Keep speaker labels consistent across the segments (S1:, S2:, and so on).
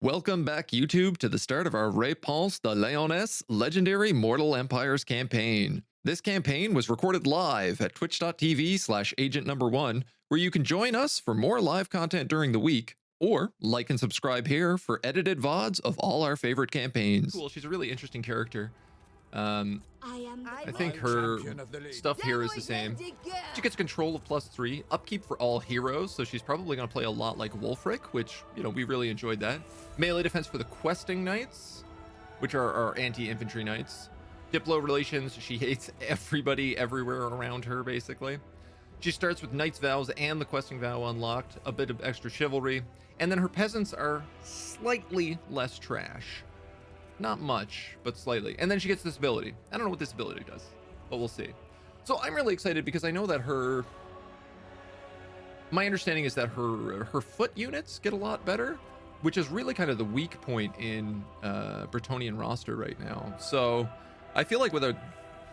S1: Welcome back, YouTube, to the start of our Repanse de Lyonesse Legendary Mortal Empires campaign. This campaign was recorded live at twitch.tv/agent1, where you can join us for more live content during the week, or like and subscribe here for edited VODs of all our favorite campaigns. Cool, she's a really interesting character. I think her stuff here is the same. She gets control of +3, upkeep for all heroes, so she's probably going to play a lot like Wolfric, which, you know, we really enjoyed that. Melee defense for the questing knights, which are our anti-infantry knights. Diplo relations, she hates everybody everywhere around her, basically. She starts with Knight's Vows and the questing vow unlocked, a bit of extra chivalry, and then her peasants are slightly less trash. Not much, but slightly. And then she gets this ability. I don't know what this ability does, but we'll see. So I'm really excited because I know that my understanding is that her foot units get a lot better, which is really kind of the weak point in Bretonnian roster right now. So I feel like with a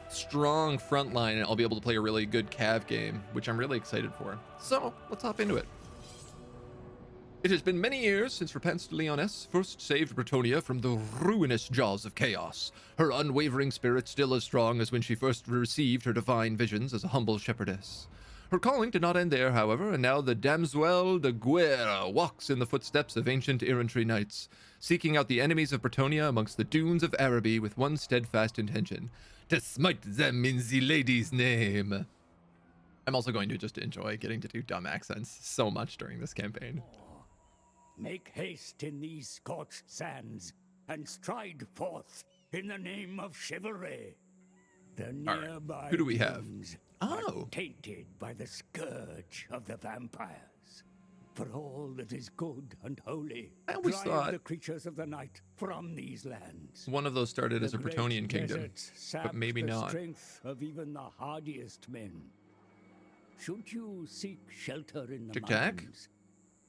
S1: strong front line, I'll be able to play a really good cav game, which I'm really excited for. So let's hop into it. It has been many years since Repanse de Lyonesse first saved Bretonnia from the ruinous jaws of chaos, her unwavering spirit still as strong as when she first received her divine visions as a humble shepherdess. Her calling did not end there, however, and now the Damsel de Guerre walks in the footsteps of ancient errantry knights, seeking out the enemies of Bretonnia amongst the dunes of Araby with one steadfast intention: to smite them in the lady's name. I'm also going to just enjoy getting to do dumb accents so much during this campaign.
S2: Make haste in these scorched sands, and stride forth in the name of chivalry. The nearby
S1: who do we have?
S2: are tainted by the scourge of the vampires. For all that is good and holy,
S1: I always
S2: drive
S1: thought
S2: the creatures of the night from these lands.
S1: one of those started as a
S2: The great
S1: Bretonnian kingdom,
S2: deserts
S1: but
S2: sap
S1: maybe
S2: the
S1: not.
S2: strength of even the hardiest men. Should you seek shelter in the
S1: Tic-tac?
S2: mountains,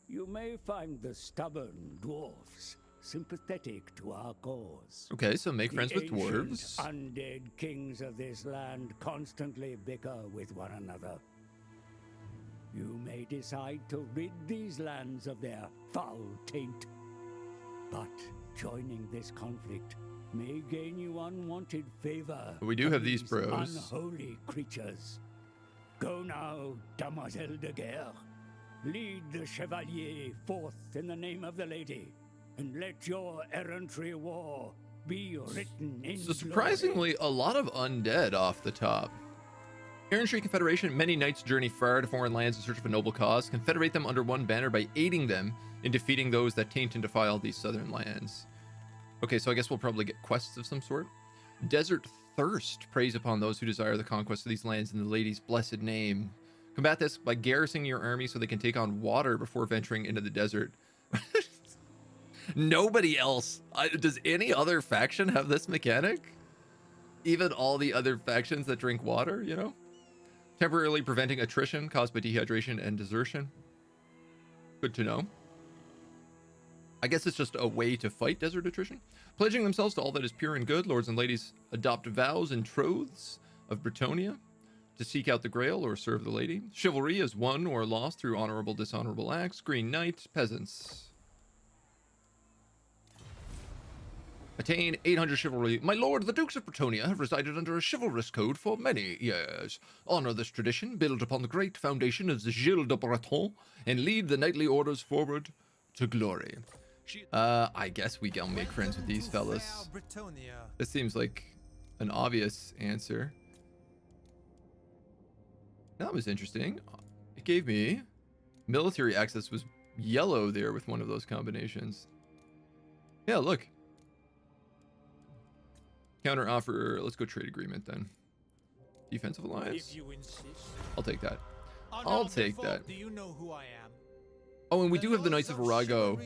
S2: you may find the stubborn dwarfs sympathetic to our cause.
S1: Okay, so make friends with
S2: The ancient
S1: dwarves.
S2: undead kings of this land constantly bicker with one another. You may decide to rid these lands of their foul taint. But joining this conflict may gain you unwanted favor.
S1: We do
S2: from
S1: have these bros.
S2: unholy creatures. Go now, Demoiselle de Guerre. Lead the Chevaliers forth in the name of the lady, and let your errantry war be written in
S1: So surprisingly, a lot of undead off the top. Errantry Confederation, many knights journey far to foreign lands in search of a noble cause. Confederate them under one banner by aiding them in defeating those that taint and defile these southern lands. Okay, so I guess we'll probably get quests of some sort. Desert Thirst preys upon those who desire the conquest of these lands in the lady's blessed name. Combat this by garrisoning your army so they can take on water before venturing into the desert. Nobody else. Does any other faction have this mechanic? Even all the other factions that drink water, you know? Temporarily preventing attrition caused by dehydration and desertion. Good to know. I guess it's just a way to fight desert attrition. Pledging themselves to all that is pure and good, lords and ladies adopt vows and troths of Bretonnia to seek out the Grail or serve the lady. Chivalry is won or lost through honorable, dishonorable acts. Green Knight, peasants. Attain 800 chivalry. My lord, the Dukes of Bretonnia have resided under a chivalrous code for many years. Honor this tradition, build upon the great foundation of the Gilles de Breton, and lead the knightly orders forward to glory. I guess we can make friends with these fellas. This seems like an obvious answer. That was interesting. It gave me military access was yellow there with one of those combinations. Yeah, look. Counter offer. Let's go trade agreement then. Defensive alliance. I'll take that. I'll take that.
S3: Do you know who I am?
S1: Oh, and we do have the Knights of Arago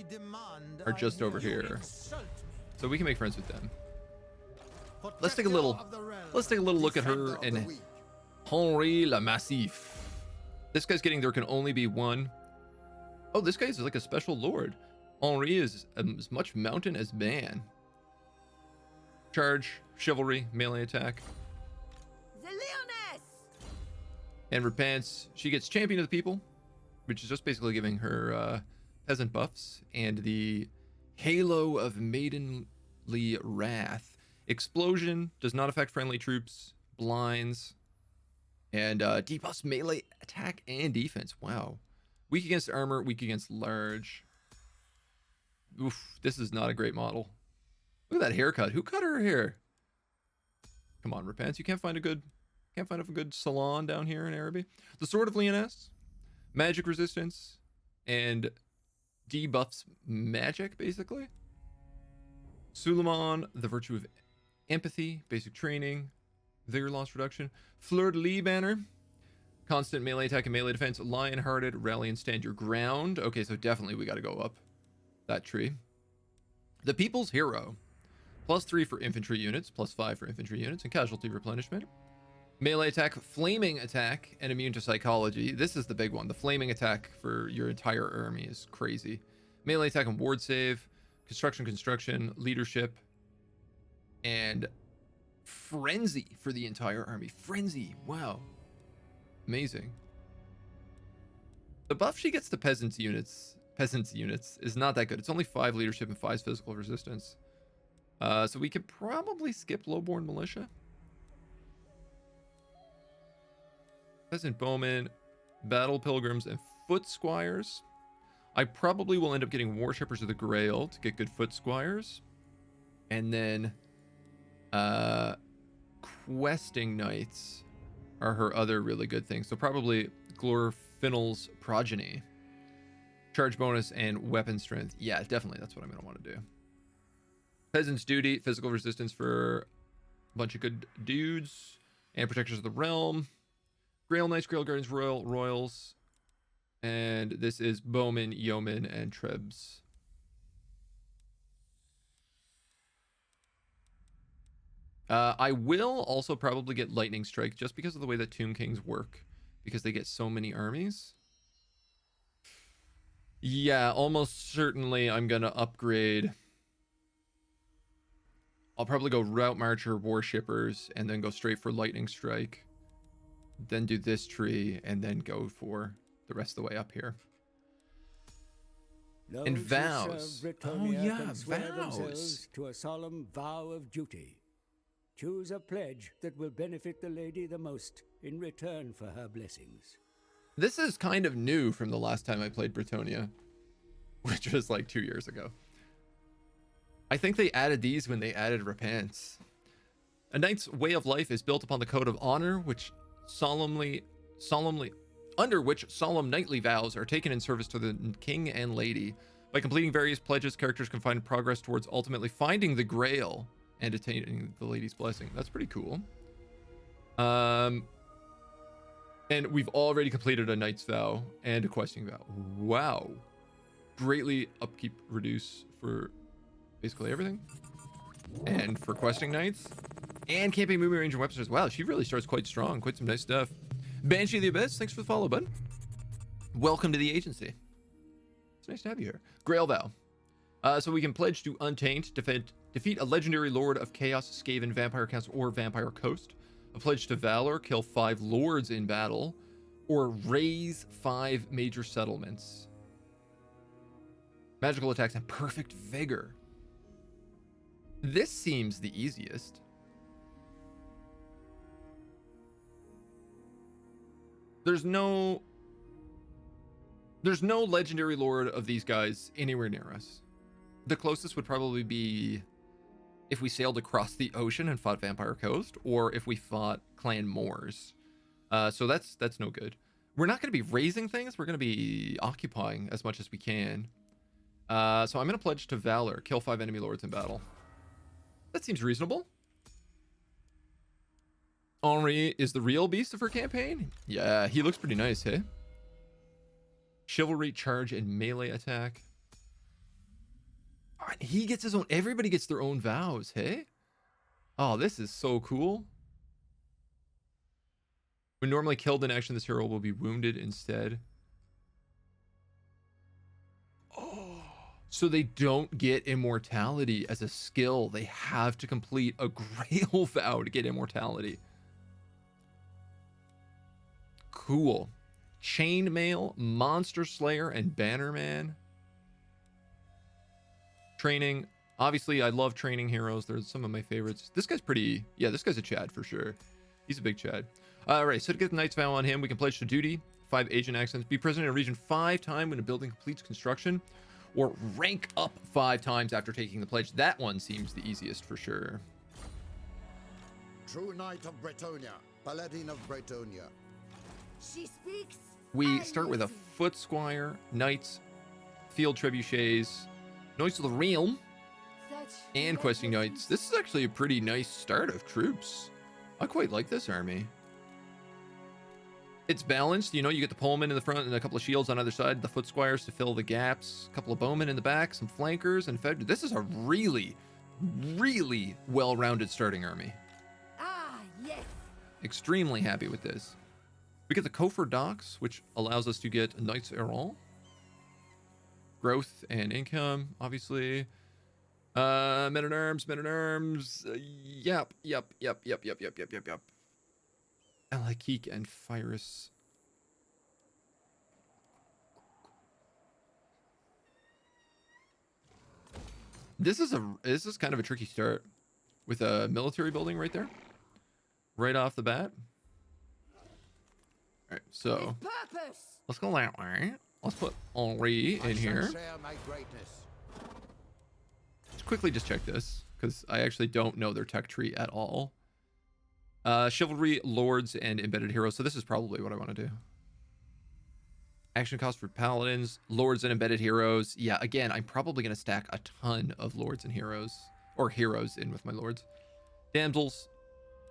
S1: are just over here, so we can make friends with them. Let's take a little look at her and Henri le Massif. This guy's getting there can only be one. Oh, this guy's like a special lord. Henri is as much mountain as man. Charge, chivalry, melee attack.
S4: The Lyonesse!
S1: And Repanse, she gets champion of the people, which is just basically giving her peasant buffs and the Halo of Maidenly Wrath. Explosion does not affect friendly troops. Blinds. And debuffs melee attack and defense. Wow. Weak against armor, weak against large. Oof, this is not a great model. Look at that haircut. Who cut her hair? Come on, Repanse. You can't find a good salon down here in Araby. The Sword of Lyonesse. Magic resistance. And debuffs magic, basically. Suleiman, the virtue of empathy, basic training, vigor loss reduction. Fleur de Lis banner. Constant melee attack and melee defense. Lion-hearted, rally and stand your ground. Okay, so definitely we got to go up that tree. The People's Hero. +3 for infantry units, +5 for infantry units, and casualty replenishment. Melee attack, flaming attack, and immune to psychology. This is the big one. The flaming attack for your entire army is crazy. Melee attack and ward save, construction, leadership, and frenzy for the entire army. Frenzy, wow. Amazing. The buff she gets to peasants units is not that good. It's only 5 leadership and 5 physical resistance. So we could probably skip lowborn militia. Peasant bowmen, battle pilgrims, and foot squires. I probably will end up getting worshippers of the Grail to get good foot squires. And then questing knights are her other really good things. So probably Glorfinal's progeny. Charge bonus and weapon strength. Yeah, definitely that's what I'm going to want to do. Peasant's duty, physical resistance for a bunch of good dudes. And protectors of the realm. Grail knights, Grail guardians, royals. And this is bowmen, yeomen, and trebs. I will also probably get lightning strike just because of the way that Tomb Kings work, because they get so many armies. Yeah, almost certainly I'm gonna upgrade. I'll probably go route marcher, worshippers, and then go straight for lightning strike. Then do this tree, and then go for the rest of the way up here.
S2: Those
S1: and
S2: who
S1: vows.
S2: serve Britonia
S1: Oh yeah,
S2: can swear
S1: vows.
S2: themselves to a solemn vow of duty. Choose a pledge that will benefit the lady the most in return for her blessings.
S1: This is kind of new from the last time I played Britonia, which was like 2 years ago. I think they added these when they added Repanse. A knight's way of life is built upon the code of honor, which under which solemn knightly vows are taken in service to the king and lady. By completing various pledges, characters can find progress towards ultimately finding the Grail and attaining the lady's blessing. That's pretty cool. And we've already completed a knight's vow and a questing vow. Wow. Greatly upkeep reduce for basically everything. And for questing knights. And camping, movement range, and weapons. Wow, she really starts quite strong. Quite some nice stuff. Banshee of the Abyss, thanks for the follow, bud. Welcome to the agency. It's nice to have you here. Grail vow. So we can pledge to Untaint, defeat a legendary Lord of Chaos, Skaven, Vampire Council, or Vampire Coast. A pledge to Valor, kill 5 lords in battle. Or raise 5 major settlements. Magical attacks and perfect vigor. This seems the easiest. There's no legendary lord of these guys anywhere near us. The closest would probably be if we sailed across the ocean and fought Vampire Coast, or if we fought Clan Moors. So that's no good. We're not going to be raising things. We're going to be occupying as much as we can. So I'm going to pledge to Valor, kill 5 enemy lords in battle. That seems reasonable. Henri is the real beast of her campaign. Yeah, he looks pretty nice, hey? Chivalry, charge, and melee attack. Oh, and he gets his own. Everybody gets their own vows, hey? Oh, this is so cool. When normally killed in action, this hero will be wounded instead. Oh, so they don't get immortality as a skill. They have to complete a Grail vow to get immortality. Cool. Chainmail, Monster Slayer, and Bannerman. Training. Obviously, I love training heroes. They're some of my favorites. This guy's pretty... Yeah, this guy's a Chad for sure. He's a big Chad. All right, so to get the Knight's Vow on him, we can pledge to duty, 5 agent accents, be present in a region 5 times when a building completes construction, or rank up 5 times after taking the pledge. That one seems the easiest for sure.
S3: True Knight of Bretonia, Paladin of Bretonia.
S4: She speaks.
S1: We
S4: I
S1: start with a
S4: listen.
S1: foot squire, knights, field trebuchets, knights of the realm,
S4: Such
S1: and questing
S4: magnificent-
S1: knights. This is actually a pretty nice start of troops. I quite like this army. It's balanced, you know, you get the Pullman in the front and a couple of shields on either side, the foot squires to fill the gaps, a couple of bowmen in the back, some flankers, and fed. This is a really, really well-rounded starting army.
S4: Ah, yes.
S1: Extremely happy with this. We get the Kofar Docks, which allows us to get Knights Errant. Growth and income, obviously. Men at arms. Yep. Alakik and Phyrus. This is kind of a tricky start with a military building right there, right off the bat. All right, so
S4: With purpose.
S1: let's go that way. Let's put Henri in here.
S3: Share my greatness.
S1: Let's quickly just check this because I actually don't know their tech tree at all. Chivalry, Lords, and Embedded Heroes. So this is probably what I want to do. Action cost for Paladins, Lords, and Embedded Heroes. Yeah, again, I'm probably going to stack a ton of Lords and Heroes. Or Heroes in with my Lords. Damsels,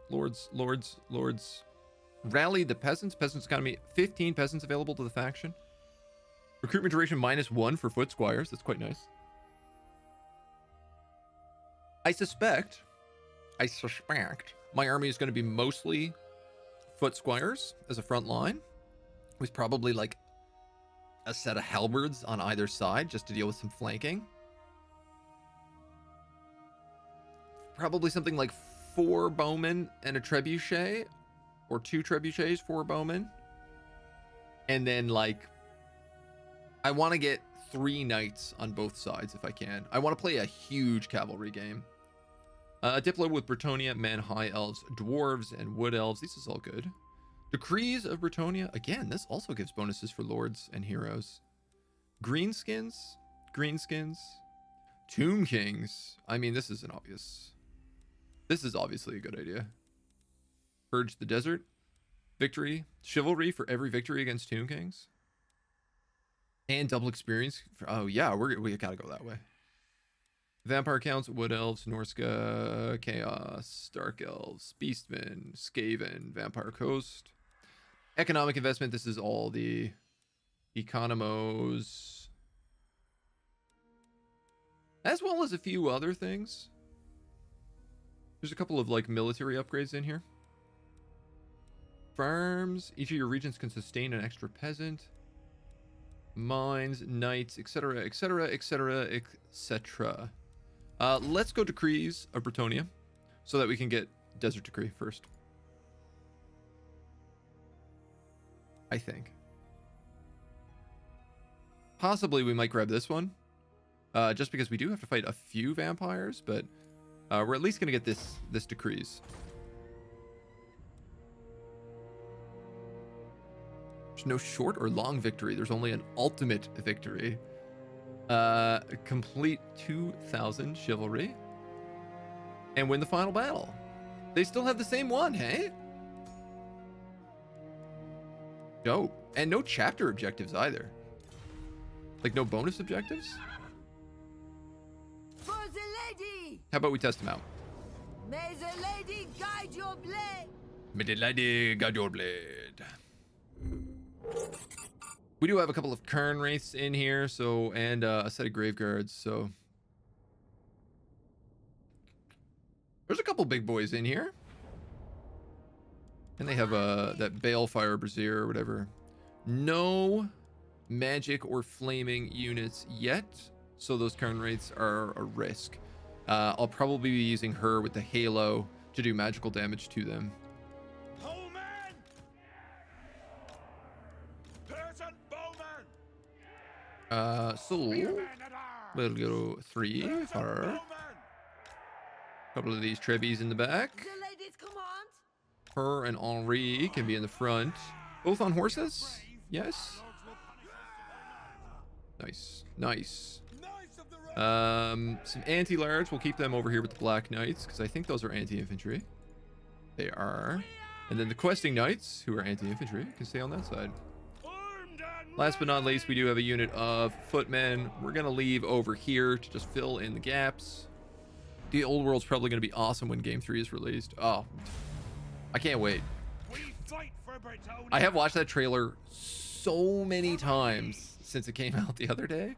S1: Lords. Rally the Peasants. Peasants economy, 15 peasants available to the faction. Recruitment duration -1 for foot squires. That's quite nice. I suspect my army is going to be mostly foot squires as a front line, with probably like a set of halberds on either side just to deal with some flanking. Probably something like 4 bowmen and a trebuchet, or 2 trebuchets, 4 bowmen. And then like, I want to get 3 knights on both sides if I can. I want to play a huge cavalry game. Diplo with Bretonia, men, high elves, dwarves, and wood elves. This is all good. Decrees of Bretonia. Again, this also gives bonuses for lords and heroes. Greenskins. Tomb Kings. I mean, this is obviously a good idea. Purge the desert. Victory. Chivalry for every victory against Tomb Kings. And double experience. Oh yeah, we gotta go that way. Vampire counts, Wood Elves, Norska, Chaos, Dark Elves, Beastmen, Skaven, Vampire Coast. Economic investment, this is all the economos. As well as a few other things. There's a couple of like military upgrades in here. Farms, each of your regions can sustain an extra peasant. Mines, knights, etc. Let's go Decrees of Bretonia so that we can get Desert Decree first. I think. Possibly we might grab this one. Just because we do have to fight a few vampires, but we're at least going to get this Decrees. There's no short or long victory. There's only an ultimate victory. Complete 2,000 chivalry and win the final battle. They still have the same one, hey? Dope. And no chapter objectives either. Like no bonus objectives?
S4: For the lady.
S1: How about we test them out?
S4: May the lady guide your blade.
S1: May the lady guide your blade. We do have a couple of Kern Wraiths in here, so, and a set of Grave Guards, so. There's a couple big boys in here. And they have that Balefire Brazier or whatever. No magic or flaming units yet, so those Kern Wraiths are a risk. I'll probably be using her with the Halo to do magical damage to them.
S3: Bowman! Peasant bowman!
S1: So
S3: Men at arms!
S1: We'll go 3 for her. Couple of these trebbies in the back.
S4: The lady's command.
S1: Her and Henri can be in the front. Both on horses? Yes. Nice. Nice. Some anti-large. We'll keep them over here with the Black Knights, because I think those are anti-infantry. They are. And then the questing knights, who are anti-infantry, can stay on that side. Last but not least, we do have a unit of footmen. We're going to leave over here to just fill in the gaps. The old world's probably going to be awesome when Game 3 is released. Oh, I can't wait. I have watched that trailer so many times since it came out the other day.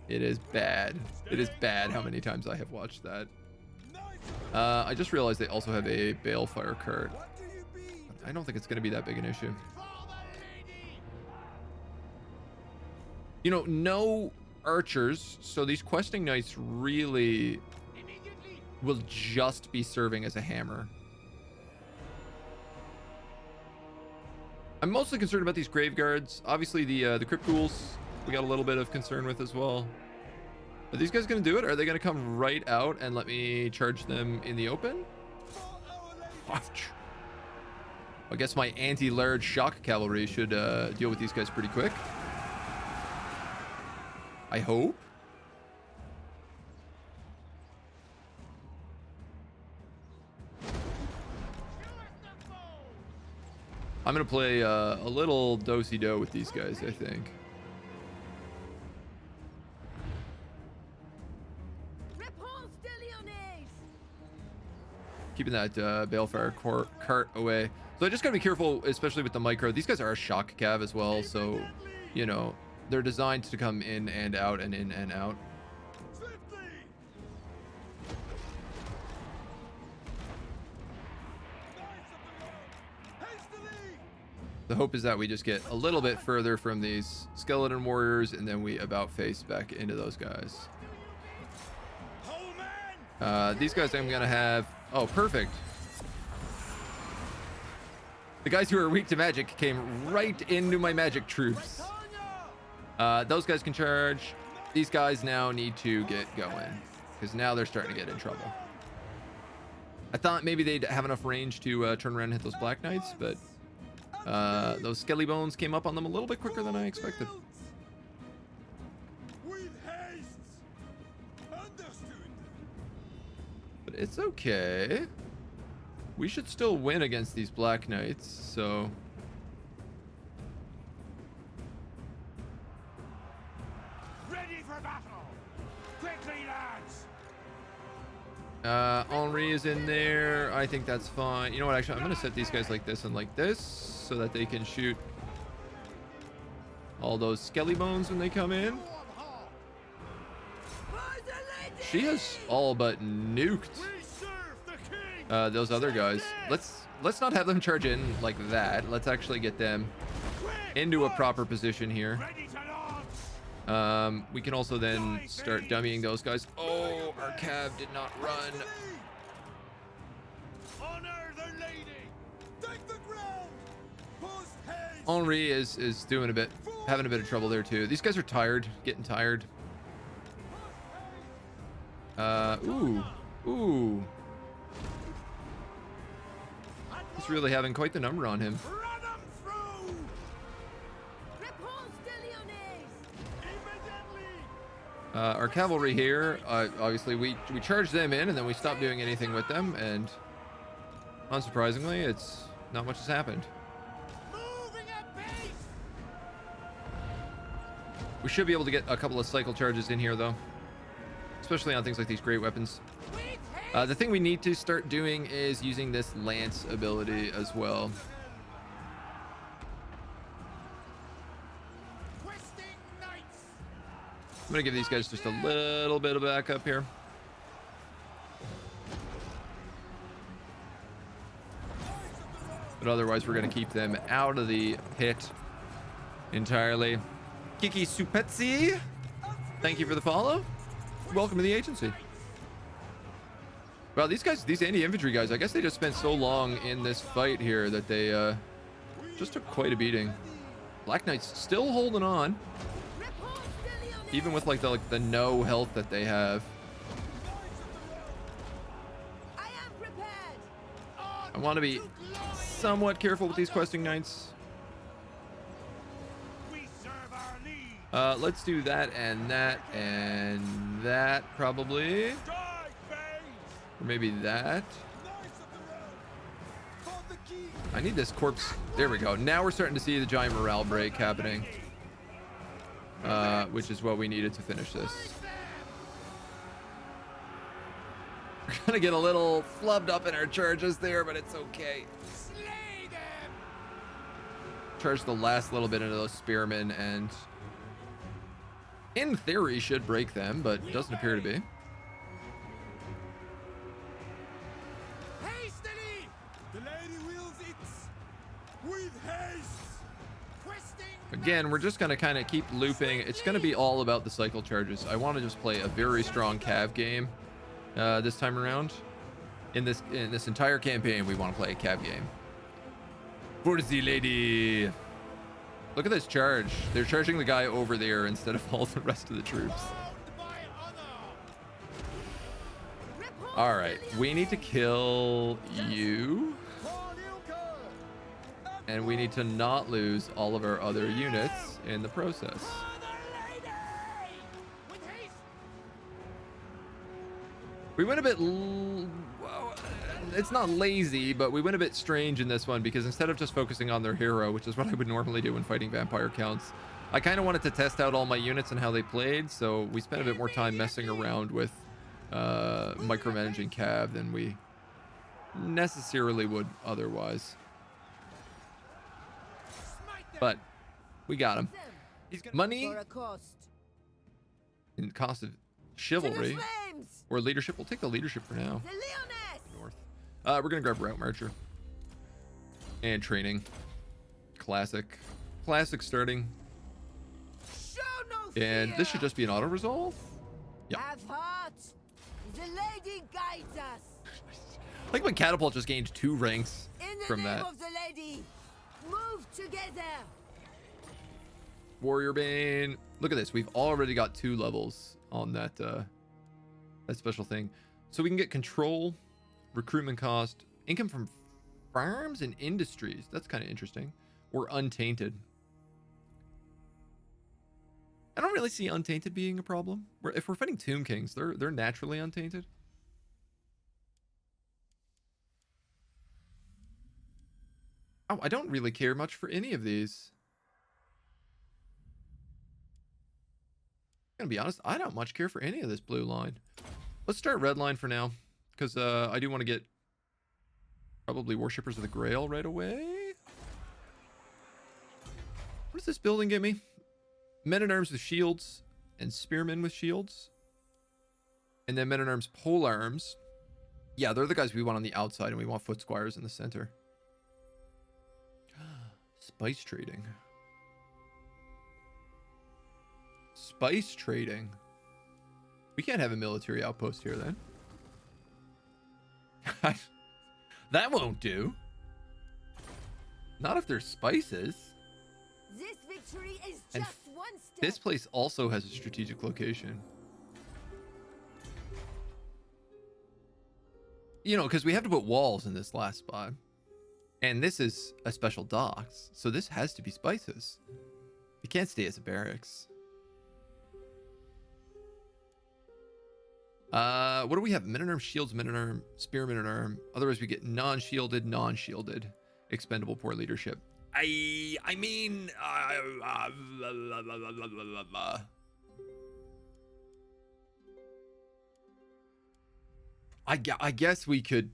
S1: It is bad. It is bad how many times I have watched that. I just realized they also have a balefire cart. I don't think it's going to be that big an issue. You know, no archers, so these questing knights really will just be serving as a hammer. I'm mostly concerned about these grave guards. Obviously, the crypt ghouls we got a little bit of concern with as well. Are these guys going to do it? Are they going to come right out and let me charge them in the open? Ouch. I guess my anti-large shock cavalry should deal with these guys pretty quick. I hope. I'm going to play a little do-si-do with these guys, I think.
S4: Repanse de Lyonesse.
S1: Keeping that balefire cart away. So I just gotta be careful, especially with the micro. These guys are a shock cav as well, so you know they're designed to come in and out and in and out. The hope is that we just get a little bit further from these skeleton warriors, and then we about face back into those guys. These guys I'm gonna have. Oh, perfect. The guys who are weak to magic came right into my magic troops. Those guys can charge. These guys now need to get going, because now they're starting to get in trouble. I thought maybe they'd have enough range to turn around and hit those Black Knights, but those skelly bones came up on them a little bit quicker than I expected. But it's okay. We should still win against these Black Knights, so...
S3: Ready for battle! Quickly, lads!
S1: Henri is in there. I think that's fine. You know what, actually, I'm going to set these guys like this and like this, so that they can shoot all those skelly bones when they come in. She has all but nuked those other guys. Let's not have them charge in like that. Let's actually get them into a proper position here. We can also then start dummying those guys. Oh, our cav did not run. Henri is doing having a bit of trouble there too. These guys are tired, getting tired. Ooh. He's really having quite the number on him. Our cavalry here, obviously we charge them in and then we stop doing anything with them, and unsurprisingly, it's not much has happened. We should be able to get a couple of cycle charges in here though, especially on things like these great weapons. The thing we need to start doing is using this lance ability as well. I'm gonna give these guys just a little bit of backup here. But otherwise, we're gonna keep them out of the pit entirely. Kiki Supetzi, thank you for the follow. Welcome to the agency. Well, these anti-infantry guys, I guess they just spent so long in this fight here that they just took quite a beating. Black Knight's still holding on. even with like the no health that they have.
S4: I am prepared.
S1: I want to be somewhat careful with these questing knights.
S3: We serve our lead.
S1: Let's do that and that probably,
S3: Strike, babes!
S1: or maybe that.
S3: Knights of the realm! For the king!
S1: I need this corpse. There we go. Now we're starting to see the giant morale break happening, which is what we needed to finish this. We're gonna get a little flubbed up in our charges there, but it's okay.
S3: Slay them!
S1: Charge the last little bit into those spearmen, and in theory should break them, but doesn't appear to be.
S3: Hastily! The lady wills it with haste! Questing
S1: Again, we're just gonna kind of keep looping. It's gonna be all about the cycle charges. I want to just play a very strong cav game this time around. In this entire campaign, we want to play a cav game. For the lady. Look at this charge. They're charging the guy over there instead of all the rest of the troops.
S3: bound by honor!
S4: Repulse
S1: All right,
S4: the
S1: we need to
S4: Lyonesse.
S1: kill you,
S3: For Luca!
S1: and we need to not lose all of our other units in the process.
S3: For the lady! With haste!
S1: We went a bit, well, it's not lazy, but we went a bit strange in this one because instead of just focusing on their hero, which is what I would normally do when fighting vampire counts, I kind of wanted to test out all my units and how they played, so we spent a bit more time messing around with micromanaging cav than we necessarily would otherwise.
S3: Smite them!
S1: But we got him.
S4: Them
S1: Money
S4: for a cost.
S1: and cost of
S4: To the
S1: chivalry
S4: flames.
S1: or leadership. We'll take the leadership for now.
S4: The Lyonesse.
S1: North. We're gonna grab route marcher and training. Classic starting,
S4: Show no fear.
S1: and this should just be an auto resolve. Yep.
S4: Have heart. The lady guides us.
S1: Like when catapult just gained 2 ranks
S4: In the
S1: from
S4: name
S1: that.
S4: of the lady, move together.
S1: Warrior Bane. Look at this. We've already got 2 levels on that that special thing, so we can get control, recruitment cost, income from farms and industries. That's kind of interesting. Or untainted. I don't really see untainted being a problem. If we're fighting Tomb Kings, they're naturally untainted. Oh, I don't really care much for any of these. I'm gonna be honest, I don't much care for any of this blue line. Let's start red line for now, because I do want to get probably Worshippers of the Grail right away. What does this building give me? Men-at-arms with shields and spearmen with shields. And then men-at-arms polearms. Yeah, they're the guys we want on the outside, and we want foot squires in the center. Spice trading. Spice trading. We can't have a military outpost here then. That won't do. Not if there's spices.
S4: This victory is
S1: And
S4: just one step.
S1: This place also has a strategic location. You know, because we have to put walls in this last spot. And this is a special docks, so this has to be spices. It can't stay as a barracks. What do we have? Men-at-arm shields, men-at-arm, spear, men-at-arm. Otherwise, we get non-shielded, expendable poor leadership. I mean, I guess we could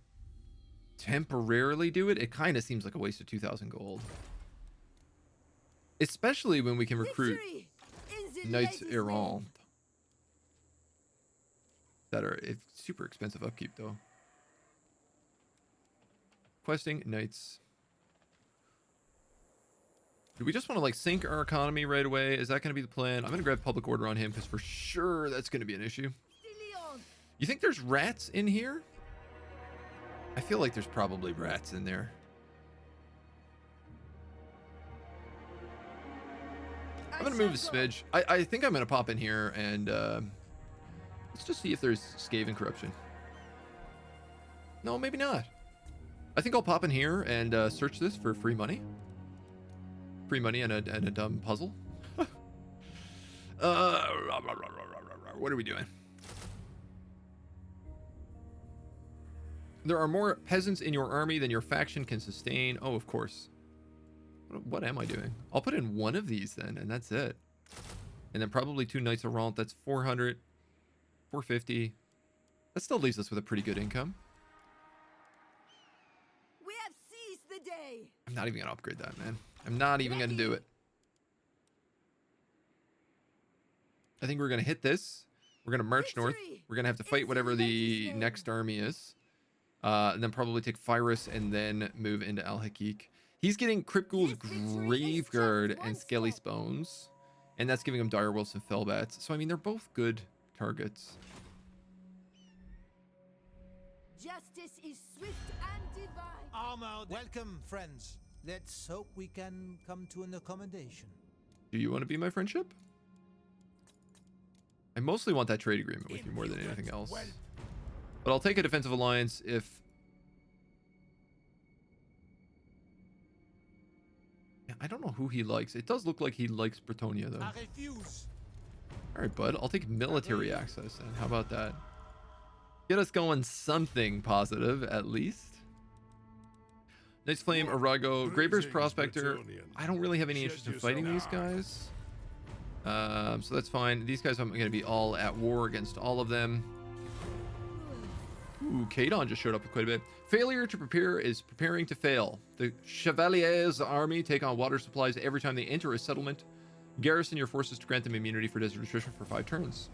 S1: temporarily do it. It kind of seems like a waste of 2,000 gold, especially when we can recruit
S4: Victory is in
S1: Knights
S4: lady's
S1: Errant
S4: name.
S1: that are super expensive upkeep though. Questing Knights. Do we just want to like sink our economy right away? Is that going to be the plan? I'm going to grab public order on him because for sure that's going to be an issue.
S4: Leon.
S1: You think there's rats in here? I feel like there's probably rats in there. I'm gonna move a smidge. I think I'm gonna pop in here and let's just see if there's Skaven corruption. No, maybe not. I think I'll pop in here and search this for free money. Free money and a dumb puzzle. What are we doing? There are more peasants in your army than your faction can sustain. Oh, of course. What am I doing? I'll put in one of these then, and that's it. And then probably 2 Knights of Ralt. That's 400, 450. That still leaves us with a pretty good income.
S4: We have seized the day.
S1: I'm not even gonna upgrade that, man. I'm not even gonna do it. I think we're gonna hit this. We're gonna march north. We're gonna have to fight whatever the next army is. And then probably take Phyrus and then move into Al-Hakik. He's getting Cryptghoul's Graveguard and Skelly Bones. And that's giving him Direwolves and Fellbats. So, I mean, they're both good targets.
S4: Justice is swift and divine.
S3: Armor.
S5: Welcome, friends. Let's hope we can come to an accommodation.
S1: Do you want to be my friendship? I mostly want that trade agreement with you more than anything else. But I'll take a defensive alliance if... Yeah, I don't know who he likes. It does look like he likes Bretonia, though.
S3: I refuse.
S1: All right, bud. I'll take military access then. How about that? Get us going something positive, at least. Knight's Flame, Arago, Greybear's Prospector. I don't really have any interest in fighting these guys. So that's fine. These guys, I'm going to be all at war against all of them. Ooh, Kadon just showed up quite a bit. Failure to prepare is preparing to fail. The Chevaliers army take on water supplies every time they enter a settlement. Garrison your forces to grant them immunity for desert attrition for 5 turns.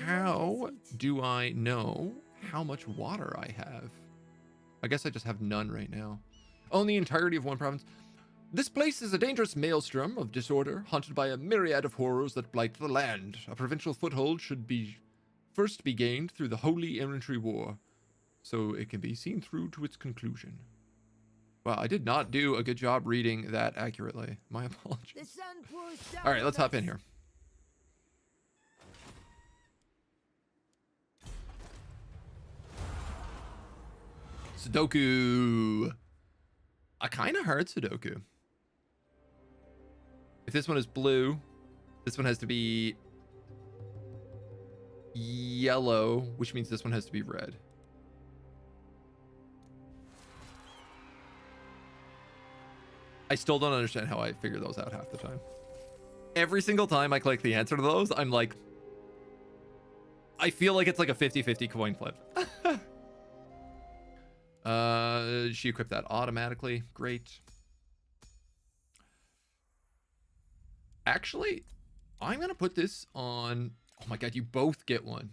S1: How do I know how much water I have? I guess I just have none right now. Own the entirety of one province. This place is a dangerous maelstrom of disorder, haunted by a myriad of horrors that blight the land. A provincial foothold should first be gained through the Holy Monastery War, so it can be seen through to its conclusion. Wow, I did not do a good job reading that accurately. My apologies.
S4: The sun pours down.
S1: All right, let's hop in here. Sudoku. A kind of hard Sudoku. If this one is blue, this one has to be yellow, which means this one has to be red. I still don't understand how I figure those out half the time. Every single time I click the answer to those, I'm like, I feel like it's like a 50-50 coin flip. She equipped that automatically. Great. Actually, I'm going to put this on... Oh my god, you both get one.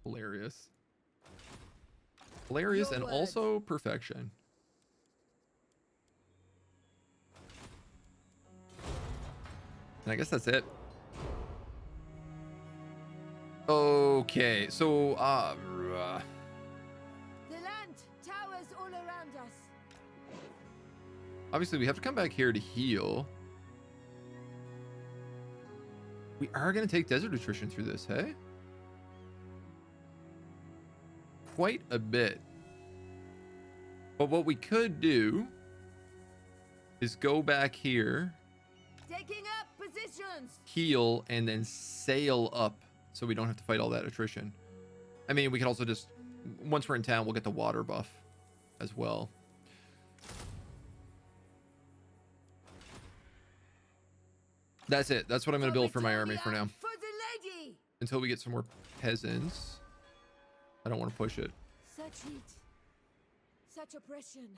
S1: Hilarious. Hilarious and also perfection. And I guess that's it. Okay, so
S4: The land towers all around us.
S1: obviously we have to come back here to heal. We are going to take desert attrition through this, hey? Quite a bit. But what we could do is go back here,
S4: Taking up positions.
S1: heal, and then sail up so we don't have to fight all that attrition. I mean, we can also just, once we're in town, we'll get the water buff as well. That's it. That's what I'm going to build for my army for now.
S4: For the lady.
S1: Until we get some more peasants. I don't want to push it.
S4: Such heat. Such oppression.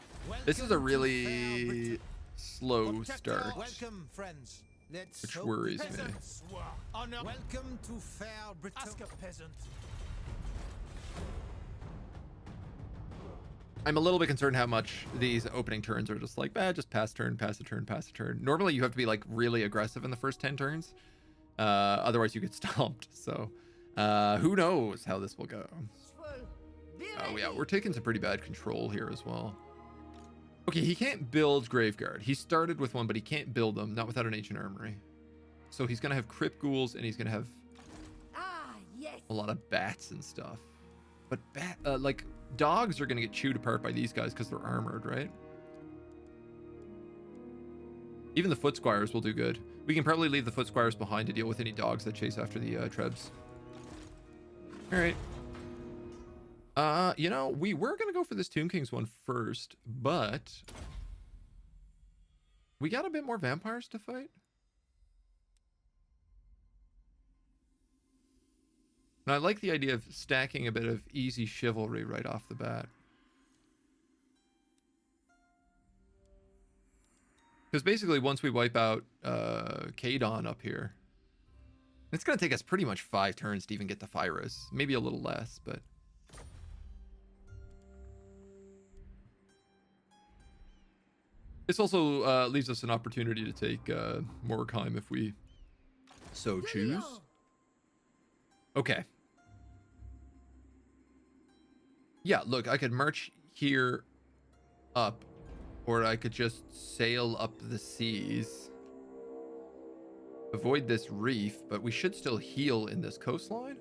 S1: This is a really slow start,
S5: Welcome, friends. Let's
S1: which
S5: hope
S1: worries me.
S5: peasants.
S3: Honor.
S5: Welcome to fair Britain.
S3: Ask a peasant.
S1: I'm a little bit concerned how much these opening turns are just like, just pass turn, pass a turn, pass a turn. Normally you have to be like really aggressive in the first 10 turns. Otherwise you get stomped. So who knows how this will go.
S4: Be
S1: Oh yeah,
S4: ready.
S1: we're taking some pretty bad control here as well. Okay, he can't build Graveguard. He started with one, but he can't build them, not without an ancient armory. So he's gonna have crypt ghouls, and he's gonna have
S4: Yes.
S1: a lot of bats and stuff. But like dogs are gonna get chewed apart by these guys because they're armored, right? Even the foot squires will do good. We can probably leave the foot squires behind to deal with any dogs that chase after the trebs. All right. You know, we were gonna go for this Tomb Kings one first, but we got a bit more vampires to fight. And I like the idea of stacking a bit of easy chivalry right off the bat. Because basically, once we wipe out Kadon up here, it's going to take us pretty much 5 turns to even get to Phyrus. Maybe a little less, but... This also leaves us an opportunity to take Morkheim if we so choose. Okay. Yeah, look, I could march here up, or I could just sail up the seas. Avoid this reef, but we should still heal in this coastline.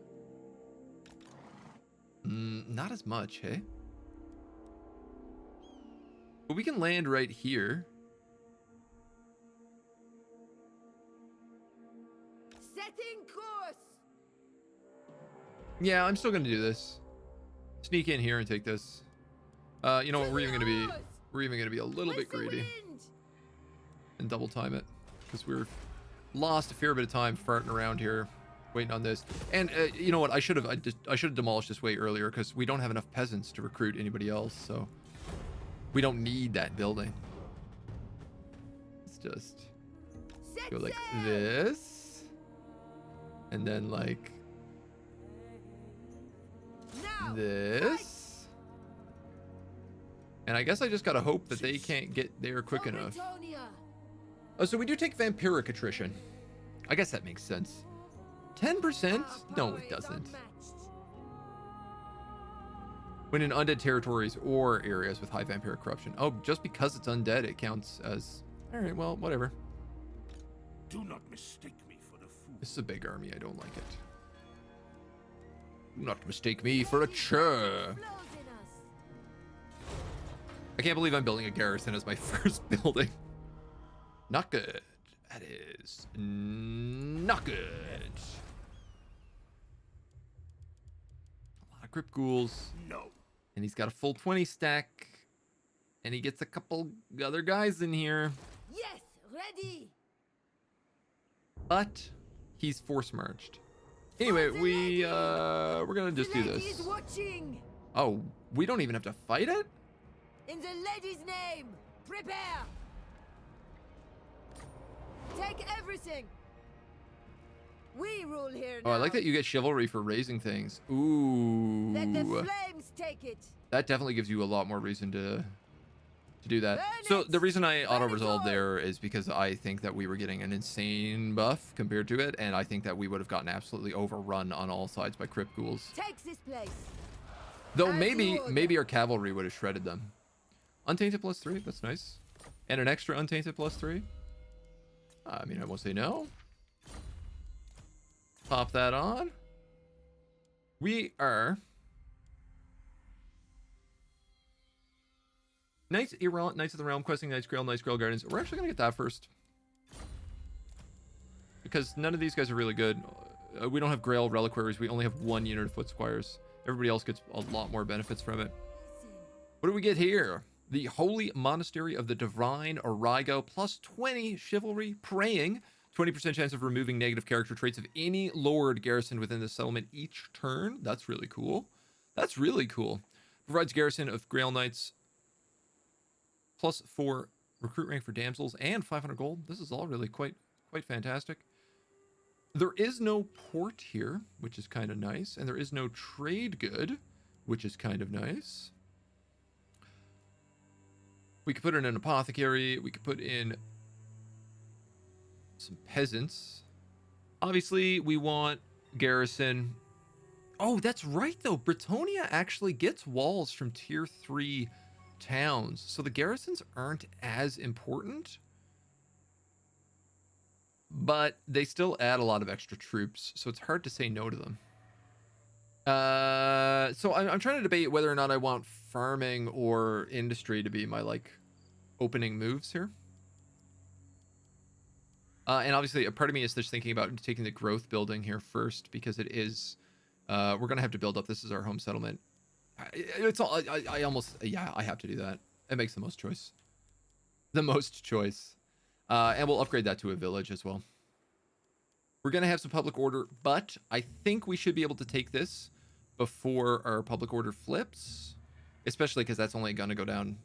S1: Not as much, hey? But we can land right here.
S4: Setting course.
S1: Yeah, I'm still gonna do this. Sneak in here and take this. You know what? We're even gonna be a little bit greedy and double time it because we're lost a fair bit of time farting around here, waiting on this. And you know what? I should have demolished this way earlier because we don't have enough peasants to recruit anybody else. So we don't need that building. Let's just go like this, and then like this. And I guess I just gotta hope that they can't get there quick enough. Oh, so we do take vampiric attrition. I guess that makes sense. 10%? No, it doesn't. When in undead territories or areas with high vampiric corruption. Oh, just because it's undead, it counts as... Alright, well, whatever.
S3: Do not mistake me for the fool.
S1: This is a big army. I don't like it. Do not mistake me for a chur. I can't believe I'm building a garrison as my first building. Not good. That is not good. A lot of crypt ghouls.
S3: No.
S1: And he's got a full 20 stack. And he gets a couple other guys in here.
S4: Yes, ready.
S1: But he's force marched. Anyway, we're gonna just do this.
S4: Watching.
S1: Oh, we don't even have to fight it?
S4: In the lady's name, prepare. Take everything. We rule here now.
S1: Oh, I like that you get chivalry for raising things. Ooh.
S4: Let the flames take it.
S1: That definitely gives you a lot more reason to do that.
S4: Burn
S1: So
S4: it!
S1: the reason I
S4: Burn it
S1: auto-resolved
S4: all!
S1: there is because I think that we were getting an insane buff compared to it, and I think that we would have gotten absolutely overrun on all sides by crypt ghouls.
S4: Takes this place.
S1: Though
S4: As
S1: maybe
S4: ordered.
S1: our cavalry would have shredded them. Untainted +3, that's nice. And an extra untainted +3. I mean, I won't say no. Pop that on. We are Knights of the Realm, questing Knights Grail Gardens. We're actually gonna get that first because none of these guys are really good. We don't have Grail reliquaries. We only have 1 unit of foot squires. Everybody else gets a lot more benefits from it. What do we get here? The Holy Monastery of the Divine Origo, +20 chivalry, praying, 20% chance of removing negative character traits of any lord garrison within the settlement each turn. That's really cool. That's really cool. Provides garrison of Grail Knights +4 recruit rank for damsels and 500 gold. This is all really quite fantastic. There is no port here, which is kind of nice, and there is no trade good, which is kind of nice. We could put in an apothecary. We could put in some peasants. Obviously, we want garrison. Oh, that's right, though. Britonia actually gets walls from tier 3 towns, so the garrisons aren't as important, but they still add a lot of extra troops, so it's hard to say no to them. So I'm trying to debate whether or not I want farming or industry to be my like opening moves here. And obviously a part of me is just thinking about taking the growth building here first, because it is, we're going to have to build up. This is our home settlement. It's all, I almost, yeah, I have to do that. It makes the most choice. The most choice. And we'll upgrade that to a village as well. We're going to have some public order, but I think we should be able to take this before our public order flips, especially because that's only going to go down.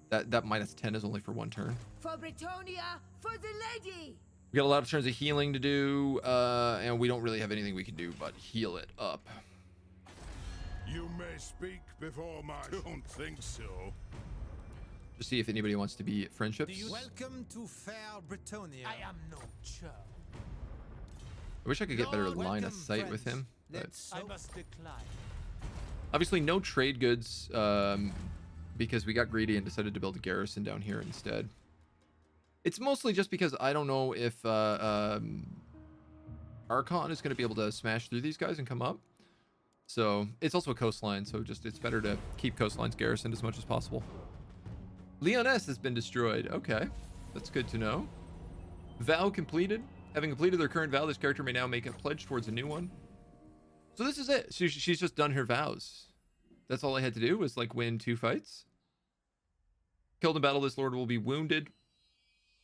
S1: That -10 is only for one turn.
S4: For Britonia, for the lady.
S1: We got a lot of turns of healing to do, and we don't really have anything we can do but heal it up.
S3: You may speak before my... Don't think so.
S1: Just see if anybody wants to be friendships.
S5: Welcome to fair Britonia. I am no churl.
S1: I wish I could get better line of sight with him. But
S5: I must decline.
S1: obviously no trade goods, because we got greedy and decided to build a garrison down here instead. It's mostly just because I don't know if Archon is going to be able to smash through these guys and come up. So it's also a coastline, so just it's better to keep coastlines garrisoned as much as possible. Lyonesse has been destroyed. Okay, that's good to know. Vow completed. Having completed their current vow, this character may now make a pledge towards a new one. So this is it. She's just done her vows. That's all I had to do was like win 2 fights. Killed in battle, this lord will be wounded.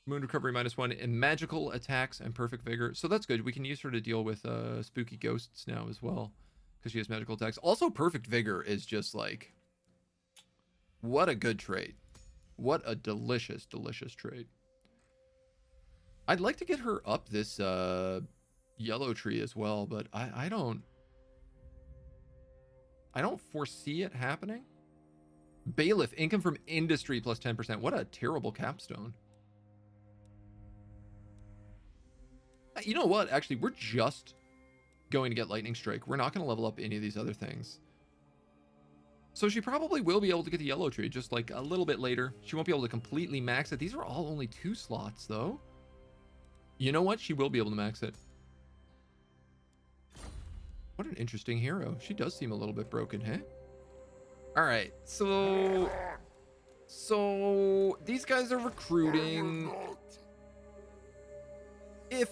S1: Wound recovery -1 and magical attacks and perfect vigor. So that's good. We can use her to deal with spooky ghosts now as well, because she has magical attacks. Also, perfect vigor is just like, what a good trait. What a delicious, delicious trait. I'd like to get her up this yellow tree as well, but I don't foresee it happening. Bailiff, income from industry plus 10%. What a terrible capstone. You know what? Actually, we're just going to get lightning strike. We're not going to level up any of these other things. So she probably will be able to get the yellow tree just like a little bit later. She won't be able to completely max it. These are all only 2 slots though. You know what? She will be able to max it. What an interesting hero. She does seem a little bit broken, hey? All right, so these guys are recruiting. If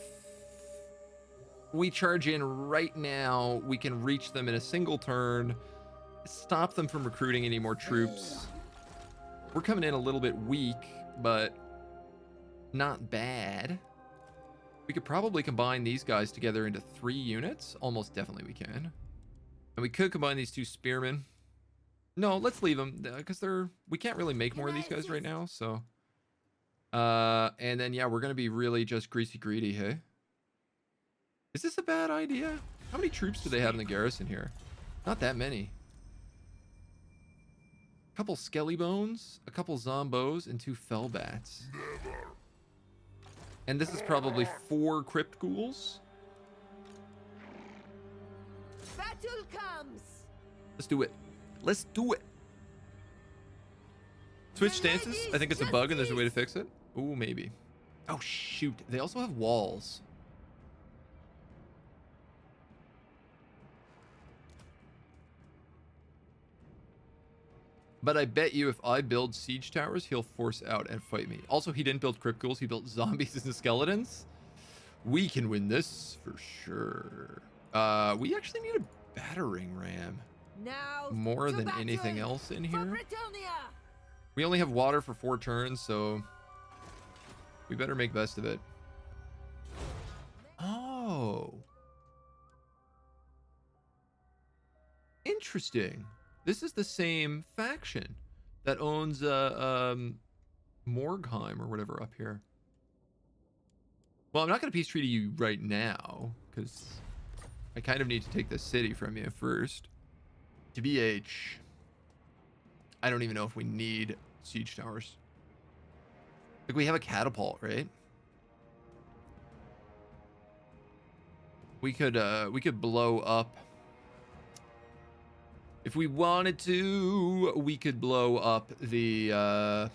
S1: we charge in right now, we can reach them in a single turn, stop them from recruiting any more troops. We're coming in a little bit weak, but not bad. We could probably combine these guys together into 3 units. Almost definitely we can. And we could combine these 2 spearmen. No, let's leave them, because we can't really make more of these guys right now, so. And then, yeah, we're going to be really just greasy greedy, hey? Is this a bad idea? How many troops do they have in the garrison here? Not that many. A couple skelly bones, a couple zombos, and 2 fellbats. And this is probably 4 crypt ghouls.
S4: Battle comes.
S1: Let's do it. Let's do it. Switch stances? I think it's a bug and there's a way to fix it. Ooh, maybe. Oh, shoot. They also have walls. But I bet you if I build siege towers, he'll force out and fight me. Also, he didn't build crypt ghouls. He built zombies and skeletons. We can win this for sure. We actually need a battering ram.
S4: Now
S1: More than
S4: battle
S1: anything else in
S4: for
S1: here.
S4: Britonia.
S1: We only have water for 4 turns, so we better make best of it. Oh. Interesting. This is the same faction that owns Morgheim or whatever up here. Well, I'm not going to peace treaty you right now because I kind of need to take this city from you first. TBH. I don't even know if we need siege towers. Like, we have a catapult, right? We could blow up. If we wanted to, we could blow up the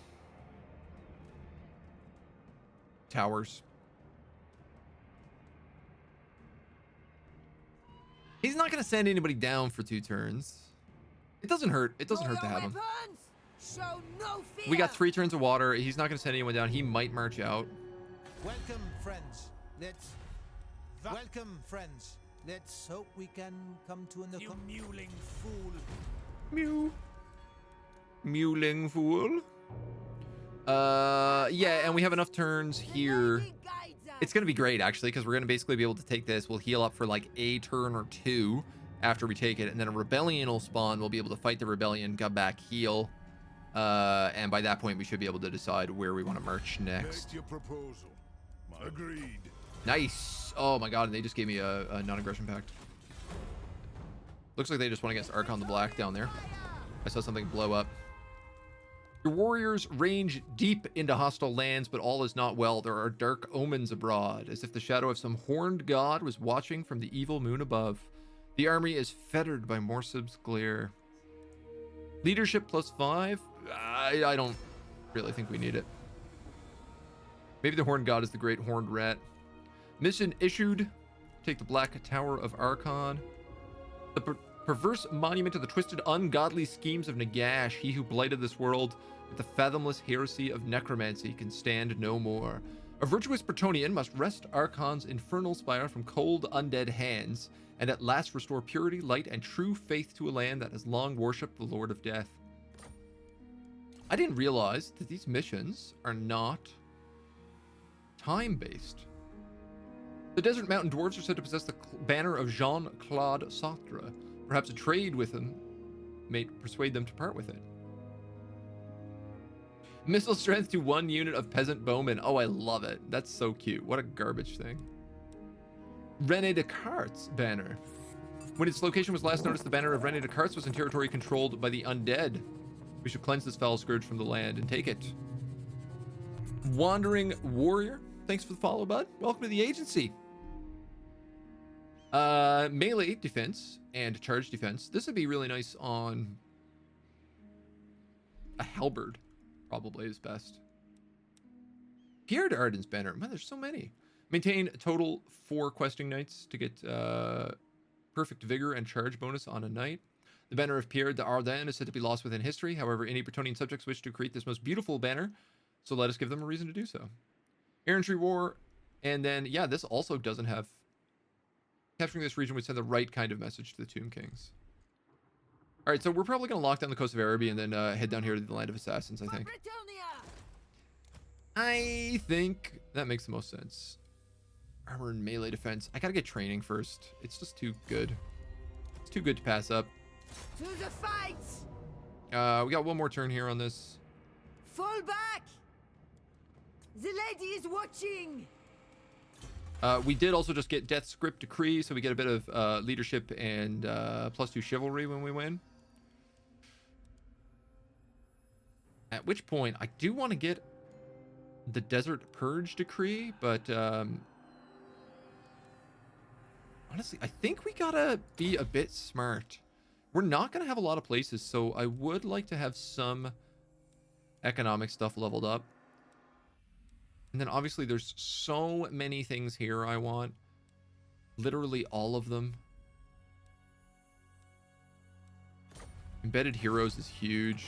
S1: towers. He's not going to send anybody down for 2 turns. It doesn't hurt. It doesn't hurt to have him.
S4: Show no fear.
S1: We got 3 turns of water. He's not going to send anyone down. He might march out.
S5: Welcome, friends. Welcome, friends. Let's hope we can come to an
S2: You mewling fool.
S1: Mew. Mewling fool. Yeah, and we have enough turns here.
S4: Lady guides us.
S1: It's going to be great, actually, because we're going to basically be able to take this. We'll heal up for like a turn or 2 after we take it, and then a rebellion will spawn. We'll be able to fight the rebellion, come back, heal. And by that point, we should be able to decide where we want to march next.
S3: Make your proposal. Agreed.
S1: Nice. Oh my god, and they just gave me a non-aggression pact. Looks like they just went against Archon the Black down there. I saw something blow up. Your warriors range deep into hostile lands, but all is not well. There are dark omens abroad, as if the shadow of some horned god was watching from the evil moon above. The army is fettered by Morsib's glare. Leadership +5? I don't really think we need it. Maybe the horned god is the great horned rat. Mission issued. Take the Black Tower of Archon. The perverse monument of the twisted, ungodly schemes of Nagash, he who blighted this world with the fathomless heresy of necromancy, can stand no more. A virtuous Bretonnian must wrest Archon's infernal spire from cold, undead hands, and at last restore purity, light, and true faith to a land that has long worshipped the Lord of Death. I didn't realize that these missions are not time-based. The Desert Mountain Dwarves are said to possess the banner of Jean-Claude Sartre. Perhaps a trade with him may persuade them to part with it. Missile strength to 1 unit of peasant bowmen. Oh, I love it. That's so cute. What a garbage thing. René Descartes banner. When its location was last noticed, the banner of René Descartes was in territory controlled by the undead. We should cleanse this foul scourge from the land and take it. Wandering Warrior. Thanks for the follow, bud. Welcome to the agency. Melee defense and charge defense. This would be really nice on a halberd. Probably is best. Pierre d'Arden's banner. Man, there's so many. Maintain a total 4 questing knights to get perfect vigor and charge bonus on a knight. The banner of Pierre d'Arden is said to be lost within history. However, any Bretonnian subjects wish to create this most beautiful banner, so let us give them a reason to do so. Errantry War, and then, yeah, this also doesn't have... Capturing this region would send the right kind of message to the Tomb Kings. Alright, so we're probably going to lock down the coast of Araby and then head down here to the Land of Assassins, I think. I think that makes the most sense. Armor and melee defense. I gotta get training first. It's just too good. It's too good to pass up.
S4: To the fight!
S1: We got 1 more turn here on this.
S4: Fall back! The lady is watching!
S1: We did also just get Death Script Decree, so we get a bit of leadership and +2 chivalry when we win. At which point, I do want to get the Desert Purge Decree, but honestly, I think we gotta be a bit smart. We're not gonna have a lot of places, so I would like to have some economic stuff leveled up. And then obviously there's so many things here I want. Literally all of them. Embedded Heroes is huge.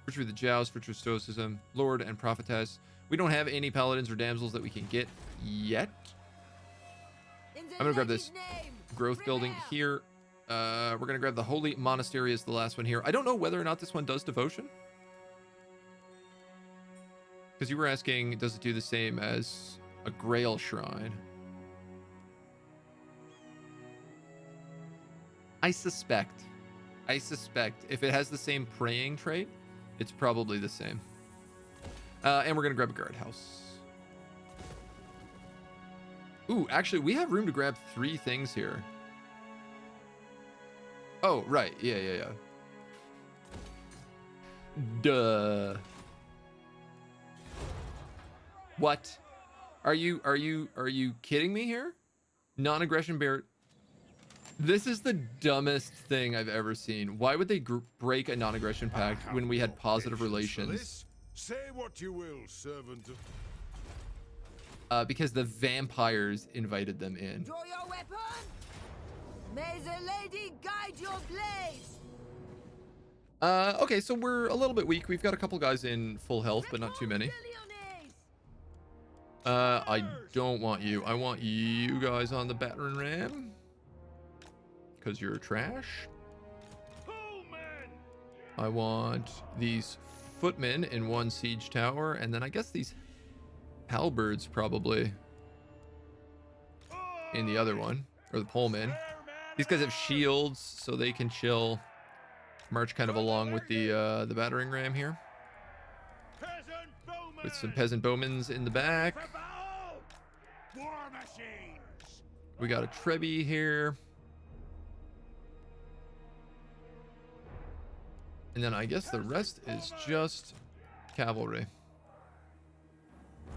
S1: Virtue of the Joust, Virtue of Stoicism, Lord and Prophetess. We don't have any Paladins or Damsels that we can get yet. I'm gonna grab this growth building here. We're gonna grab the Holy Monastery as the last one here. I don't know whether or not this one does devotion. Because you were asking, does it do the same as a Grail Shrine? I suspect if it has the same praying trait, it's probably the same. And we're gonna grab a guardhouse. Ooh, actually, we have room to grab 3 things here. Oh, right. Yeah. Duh. What? Are you kidding me here? Non-aggression bear. This is the dumbest thing I've ever seen. Why would they break a non-aggression pact when we had positive relations?
S3: Say what you will, servant of...
S1: Because the vampires invited them in.
S4: Draw your weapon. May the lady guide your blade.
S1: Okay, so we're a little bit weak. We've got a couple guys in full health, but not too many. I don't want you. I want you guys on the battering ram. Because you're trash. I want these footmen in one siege tower, and then I guess these halberds probably in the other one, or the polemen. These guys have shields, so they can chill, march kind of along with the battering ram here, with some peasant bowmans in the back. We got a Trebby here. And then I guess the rest is just cavalry.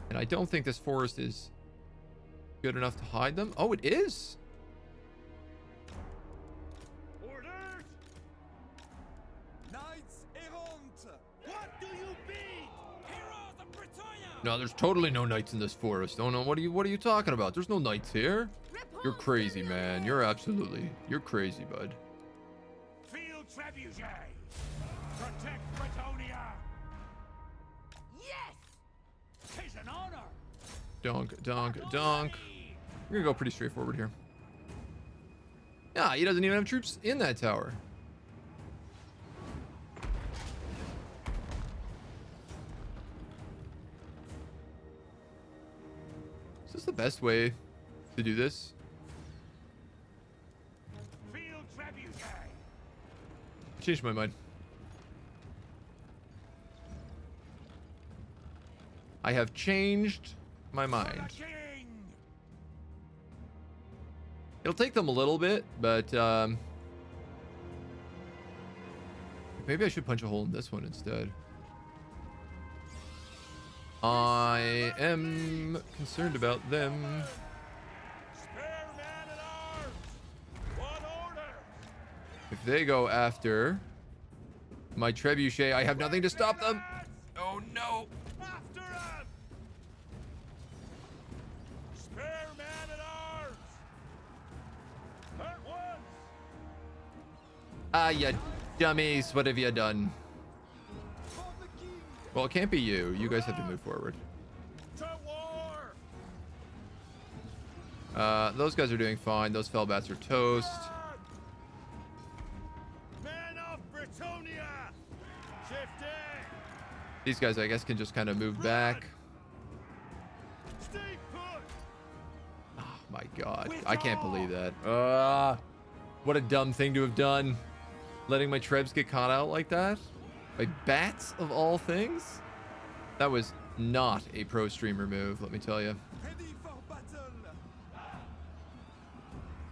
S1: And I don't think this forest is good enough to hide them. Oh, it is.
S6: Orders! Knights errant! What do you be? Heroes of Britannia!
S1: No, there's totally no knights in this forest. Oh no, what are you talking about? There's no knights here. You're crazy, man. You're crazy, bud.
S6: Field Trebuchet! Protect Britannia!
S4: Yes.
S6: Tis an honor!
S1: Donk, donk, donk. We're gonna go pretty straightforward here. Yeah, he doesn't even have troops in that tower. Is this the best way to do this?
S6: Field Trebuchet!
S1: I changed my mind. I have changed my mind. It'll take them a little bit, but maybe I should punch a hole in this one instead. I am concerned about them.
S6: Spare man at arms! What order?
S1: If they go after my trebuchet, I have nothing to stop them. Oh no.
S6: After him! Spare man at arms! At once!
S1: Ah, you dummies. What have you done?
S6: For the king!
S1: Well, it can't be you. You guys have to move forward.
S6: To war!
S1: Those guys are doing fine. Those fellbats are toast.
S6: Men of Britannia! Shifting!
S1: These guys, I guess, can just kind of move back.
S6: Stay put!
S1: Oh my god. I can't believe that. What a dumb thing to have done. Letting my trebs get caught out like that. By bats of all things. That was not a pro streamer move, let me tell you.
S6: Ready for battle!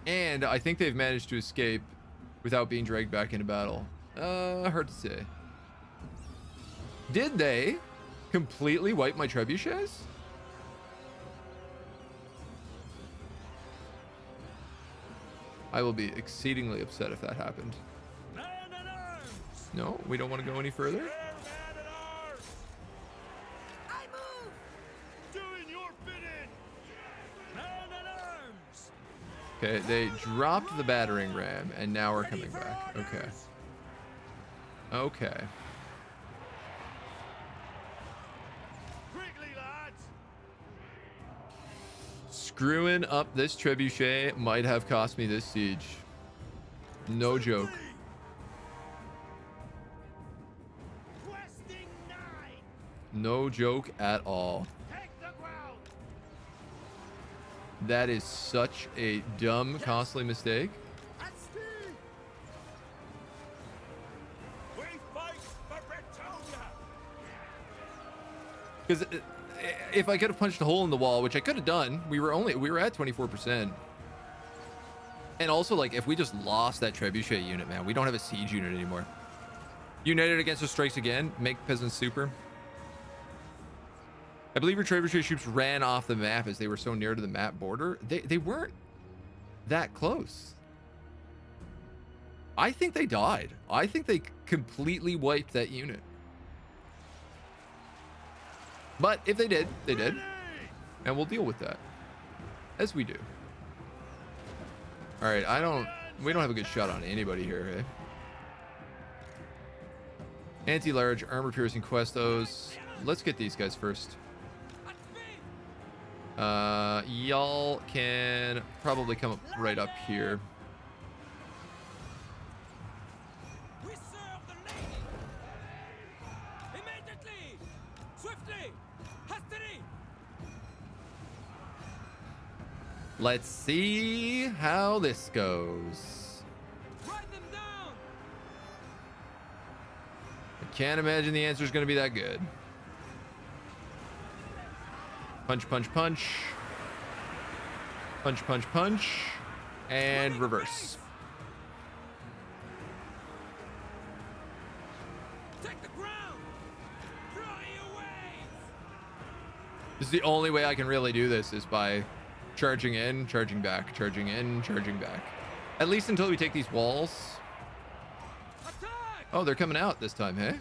S1: And I think they've managed to escape without being dragged back into battle. Hard to say. Did they completely wipe my trebuchets? I will be exceedingly upset if that happened.
S6: Man at arms!
S1: No, we don't want to go any further.
S6: Spare man at arms!
S4: I move.
S6: Doing your bidding! Man at arms!
S1: Okay, they dropped the battering ram and now we're coming back. Okay. Okay.
S6: Quickly, lads!
S1: Screwing up this trebuchet might have cost me this siege. No joke.
S6: Questing 9!
S1: No joke at all.
S6: Take the ground!
S1: That is such a dumb, costly mistake.
S6: At speed! We fight for Britannia!
S1: Because if I could have punched a hole in the wall, which I could have done, we were at 24%. And also, like, if we just lost that trebuchet unit, man, we don't have a siege unit anymore. United against the strikes again. Make peasants super. I believe your trebuchet troops ran off the map as they were so near to the map border. They weren't that close. I think they died. I think they completely wiped that unit. But if they did, they did. And we'll deal with that. As we do. Alright, we don't have a good shot on anybody here, hey? Anti-large, armor-piercing questos. Let's get these guys first. Y'all can probably come up right up here.
S6: We serve the lady. Immediately, swiftly, hastily.
S1: Let's see how this goes.
S6: Write them down.
S1: I can't imagine the answer is going to be that good. Punch, punch, punch. Punch, punch, punch. And reverse.
S6: Take the ground. Throw you away.
S1: This is the only way I can really do this is by charging in, charging back, charging in, charging back. At least until we take these walls.
S6: Attack.
S1: Oh, they're coming out this time, hey?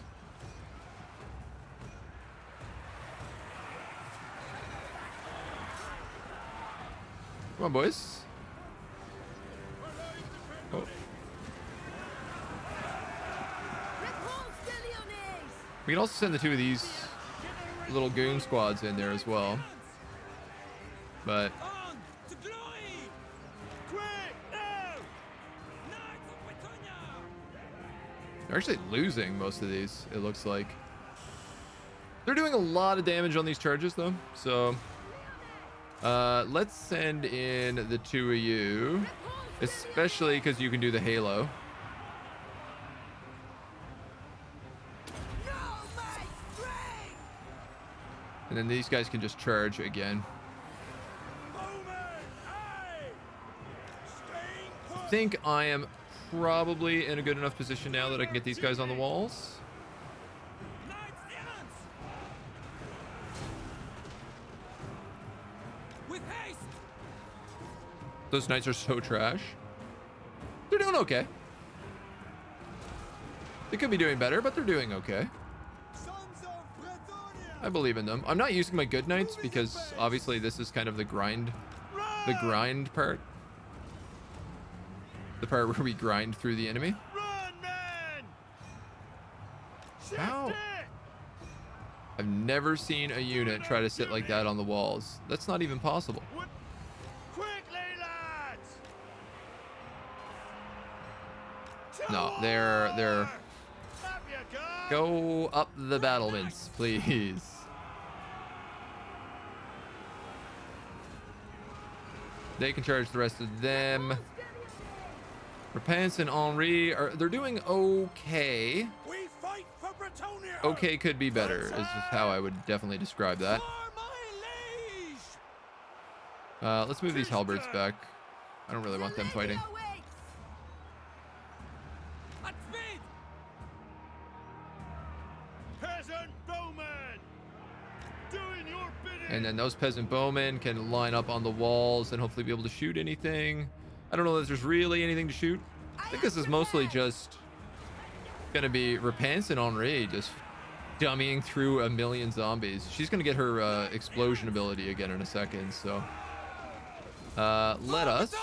S1: Come on, boys. Oh.
S4: Repanse de Lyonesse!
S1: We can also send the two of these little goon squads in there as well. But
S6: On to glory. Quick now. Knights of Britannia.
S1: they're actually losing most of these, it looks like. They're doing a lot of damage on these charges, though. So, let's send in the two of you. Especially because you can do the halo.
S4: No, my strength!
S1: And then these guys can just charge again.
S6: Bowman, aye. Staying put.
S1: I think I am probably in a good enough position now that I can get these guys on the walls.
S6: Knights errant. With haste.
S1: Those knights are so trash. They're doing okay. They could be doing better, but they're doing okay.
S6: Sons of Britannia.
S1: I believe in them. I'm not using my good knights because obviously this is kind of the grind part. The part where we grind through the enemy.
S6: Run, man.
S1: How?
S6: Shift it.
S1: I've never seen a unit try to sit like that on the walls. That's not even possible.
S6: Quickly, lads.
S1: No, they're
S6: Up you go.
S1: go up the battlements, please. They can charge the rest of them. Repanse and Henri they're doing okay.
S6: We fight for Britannia.
S1: Okay could be better is how I would definitely describe that.
S6: For my liege.
S1: Let's move these halberds back. I don't really want them fighting.
S6: At speed. Peasant bowman. Doing your bidding.
S1: And then those peasant bowmen can line up on the walls and hopefully be able to shoot anything. I don't know that there's really anything to shoot. I think this is mostly just gonna be Repanse and Henri just dummying through a million zombies. She's gonna get her explosion ability again in a second, so let us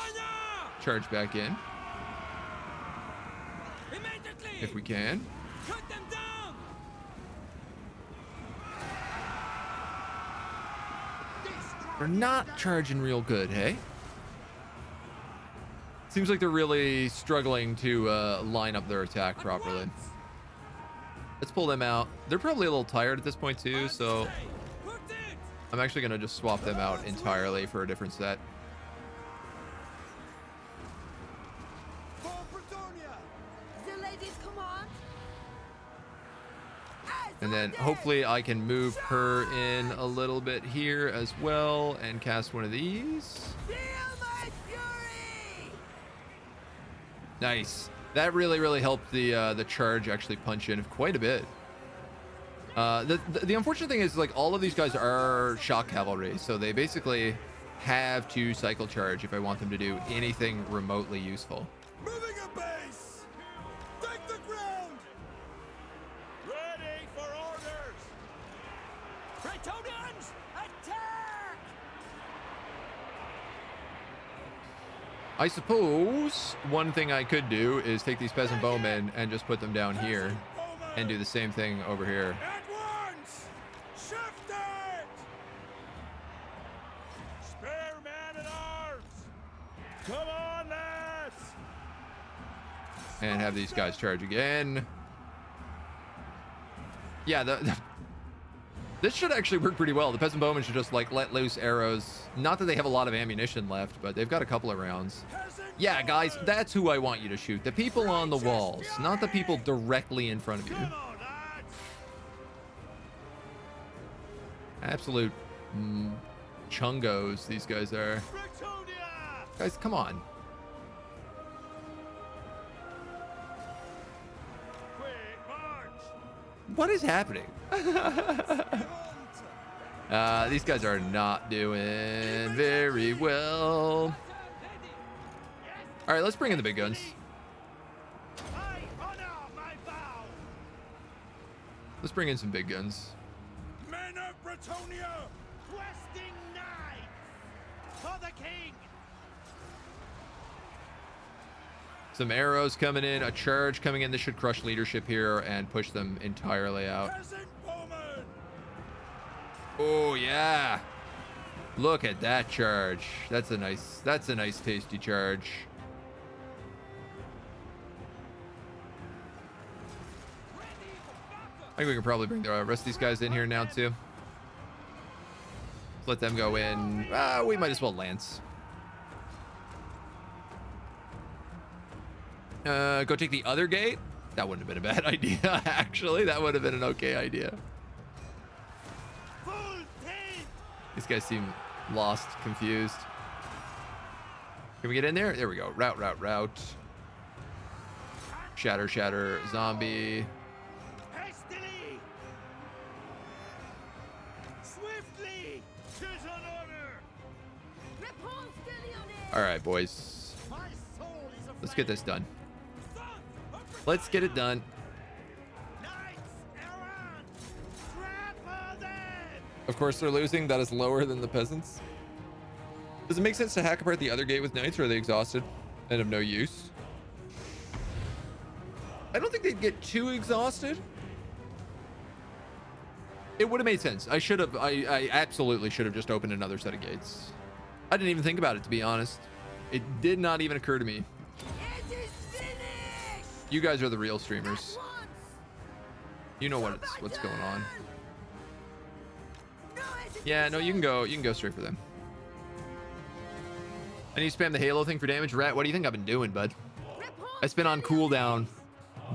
S1: charge back in
S6: Immediately.
S1: if we can.
S6: Cut them down.
S1: They're not charging real good, hey? Seems like they're really struggling to line up their attack properly. Let's pull them out. They're probably a little tired at this point too, so
S6: Put it.
S1: I'm actually gonna just swap them out entirely for a different set.
S6: For Britannia.
S4: The lady's command.
S1: And then hopefully I can move her in a little bit here as well and cast one of these.
S4: Feel my fury!
S1: Nice. That really helped the charge actually punch in quite a bit. The unfortunate thing is like all of these guys are shock cavalry, so they basically have to cycle charge if I want them to do anything remotely useful.
S6: Moving a base.
S1: I suppose one thing I could do is take these peasant bowmen and just put them down here and do the same thing over here.
S3: At once! Shift it! Spare man at arms! Come on, lads!
S1: And have these guys charge again. Yeah, this should actually work pretty well. The peasant bowmen should just like let loose arrows. Not that they have a lot of ammunition left, but they've got a couple of rounds. Yeah, guys, that's who I want you to shoot. The people on the walls, not the people directly in front of you.
S3: Come on, lads!
S1: Absolute chungos these guys are.
S3: Britonia!
S1: Guys, come on.
S3: Quick march!
S1: What is happening? These guys are not doing very well. All right, let's bring in the big guns.
S3: I honor my vow!
S1: Let's bring in some big guns.
S3: Men of Britonia!
S6: Questing knights for the king.
S1: Some arrows coming in, a charge coming in. This should crush leadership here and push them entirely out.
S3: Peasant bowmen!
S1: Oh yeah. Look at that charge. That's a nice tasty charge. I think we can probably bring the rest of these guys in here now too. Let them go in. We might as well lance. Go take the other gate. That wouldn't have been a bad idea, actually. That would have been an okay idea.
S6: Full tilt.
S1: These guys seem lost, confused. Can we get in there? There we go. Route. Shatter, zombie.
S6: Hastily. Swiftly. 'Tis an honor.
S4: Repanse de Lyonesse!
S1: All right, boys.
S6: My soul is afraid.
S1: Let's get this done.
S6: Sons of
S1: Let's get it done.
S6: Knights errant. Trample them.
S1: Of course, they're losing. That is lower than the peasants. Does it make sense to hack apart the other gate with knights, or are they exhausted and of no use? I don't think they'd get too exhausted. It would have made sense. I absolutely should have just opened another set of gates. I didn't even think about it, to be honest. It did not even occur to me.
S4: It is finished!
S1: You guys are the real streamers.
S4: At once!
S1: You know what's going on.
S4: No hesitation!
S1: Yeah, no, you can go straight for them. I need to spam the Halo thing for damage. Rat, what do you think I've been doing, bud? It's been on cooldown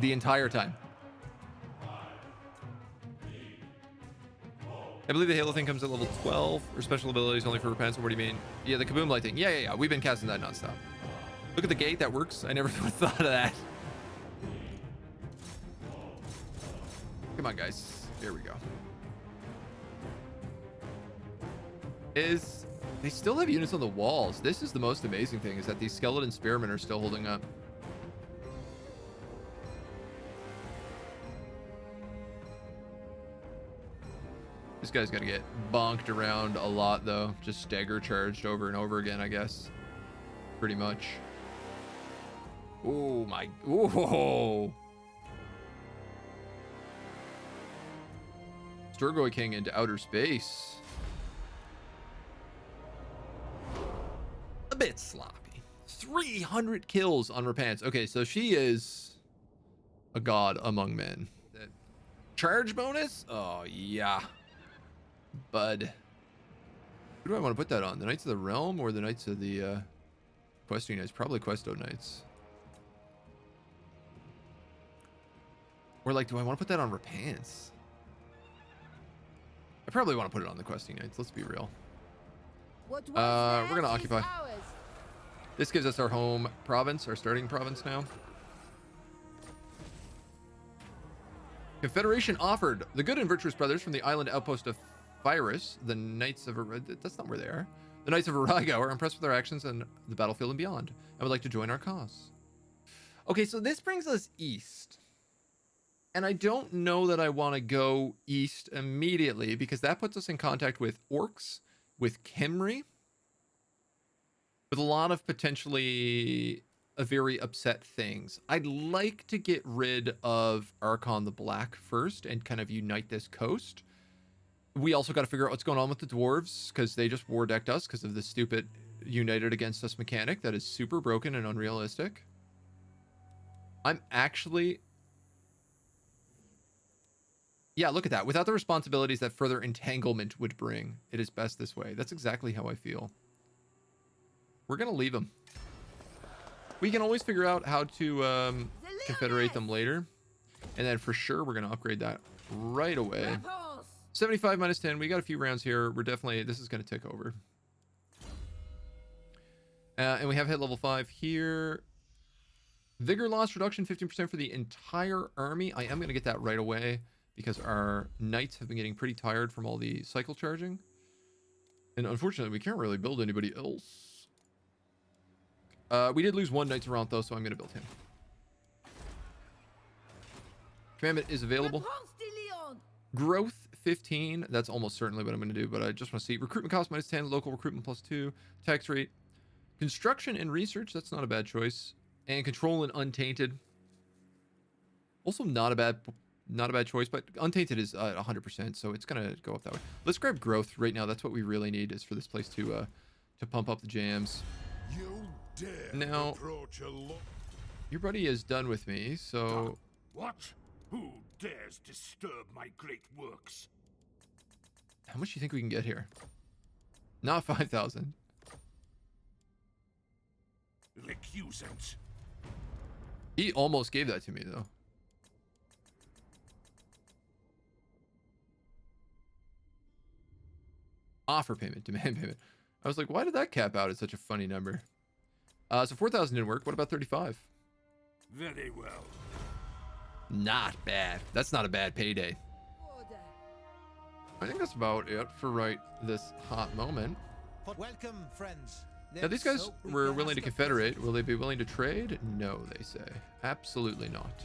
S1: the entire time. I believe the Halo thing comes at level 12, or special abilities only for Repanse. What do you mean? Yeah, the Kaboom light thing. Yeah. We've been casting that nonstop. Look at the gate. That works. I never thought of that. Come on, guys. Here we go. They still have units on the walls. This is the most amazing thing, is that these skeleton spearmen are still holding up. This guy's gonna get bonked around a lot, though. Just stagger charged over and over again, I guess. Pretty much. Oh my. Whoa. Sturgoy King into outer space. A bit sloppy. 300 kills on Repanse. Okay, so she is a god among men. That charge bonus? Oh, yeah. Bud. Who do I want to put that on? The Knights of the Realm or the Knights of the Questing Knights? Probably Questo Knights. Or like, do I want to put that on Repanse? I probably want to put it on the Questing Knights. Let's be real.
S4: What was
S1: We're
S4: theirs
S1: gonna
S4: is
S1: occupy.
S4: ours.
S1: This gives us our home province, our starting province now. Confederation offered the good and virtuous brothers from the island outpost of Virus, the Knights of... That's not where they are. The Knights of Arago are impressed with our actions on the battlefield and beyond, and would like to join our cause. Okay, so this brings us east. And I don't know that I want to go east immediately, because that puts us in contact with orcs, with Khemri, with with a lot of potentially very upset things. I'd like to get rid of Archon the Black first and kind of unite this coast. We also got to figure out what's going on with the dwarves, because they just war decked us because of the stupid united against us mechanic that is super broken and unrealistic. I'm actually... Yeah, look at that. Without the responsibilities that further entanglement would bring, it is best this way. That's exactly how I feel. We're going to leave them. We can always figure out how to confederate them later. And then for sure, we're going to upgrade that right away.
S4: Repanse!
S1: 75 minus 10. We got a few rounds here. We're definitely... This is going to tick over. And we have hit level 5 here. Vigor loss reduction, 15% for the entire army. I am going to get that right away, because our knights have been getting pretty tired from all the cycle charging. And unfortunately, we can't really build anybody else. We did lose one knight to Ronth, though, so I'm going to build him. Commandment is available.
S4: Repanse de Lyon!
S1: Growth, 15. That's almost certainly what I'm going to do, but I just want to see. Recruitment cost minus 10. Local recruitment plus 2. Tax rate. Construction and research. That's not a bad choice. And control and untainted. Also not a bad choice, but untainted is 100%, so it's gonna go up that way. Let's grab growth right now. That's what we really need, is for this place to pump up the jams.
S3: You dare
S1: Now,
S3: approach a
S1: your buddy is done with me, so
S3: What? Who dares disturb my great works?
S1: how much do you think we can get here? Not 5,000.
S3: Recusant.
S1: He almost gave that to me, though. Offer payment, demand payment. I was like, why did that cap out at such a funny number? So 4,000 didn't work. What about 35?
S3: Very well.
S1: Not bad. That's not a bad payday.
S4: Order.
S1: I think that's about it for right this hot moment.
S5: Welcome, friends.
S1: Now, these
S5: Let's
S1: guys
S5: hope we
S1: were
S5: can
S1: willing to
S5: ask a
S1: confederate. Will they be willing to trade? No, they say. Absolutely not.